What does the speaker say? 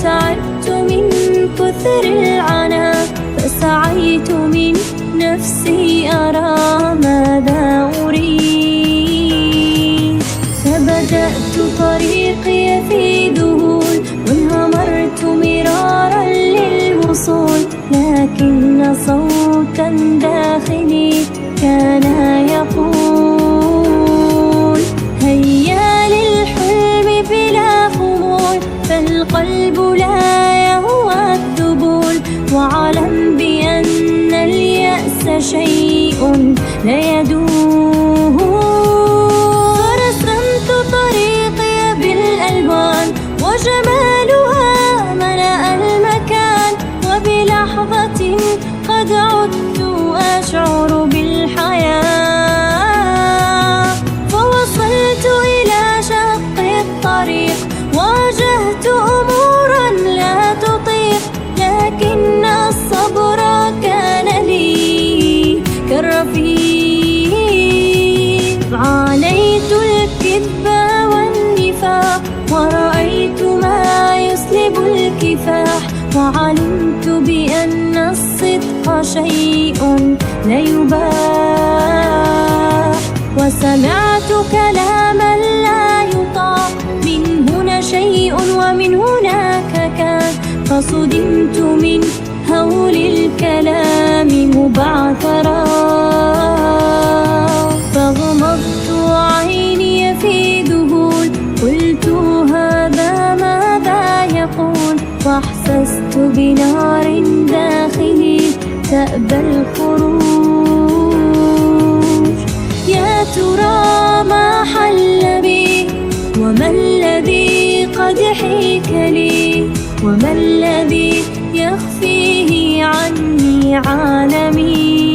تعبت من كثر العنا، فسعيت من نفسي أرى ماذا أريد. فبدأت طريقي في ذهول، وانهمرت مرارا للوصول، لكن صوتا داخلي كان يقول: هيا للحلم بلا خمول، فالقلب لا يهوى الذبول، واعلم بأن اليأس شيء لا يدوم. فرسمت طريقي بالألوان، وجمالها ملأ المكان، وبلحظة قد عدت أشعر بالحياة. فوصلت إلى شق الطريق، واجهت أمورا لا تطيق، لكن الصبر كان لي كالرفيق. عانيت الكذب والنفاق، ورأيت ما يسلب الكفاح، وعلمت بأن الصدق شيء لا يباح. وسمعت كلاما لا يطاق، من هنا شيء ومن هناك كان، فصدمت من هول الكلام مبعثرا. فغمضت عيني في ذهول، قلت هذا ماذا يقول، وأحسست بنار داخلي تأبى الخروج. يا ترى ما حل بي، وما الذي قد حيك لي، وما الذي يخفيه عني عالمي.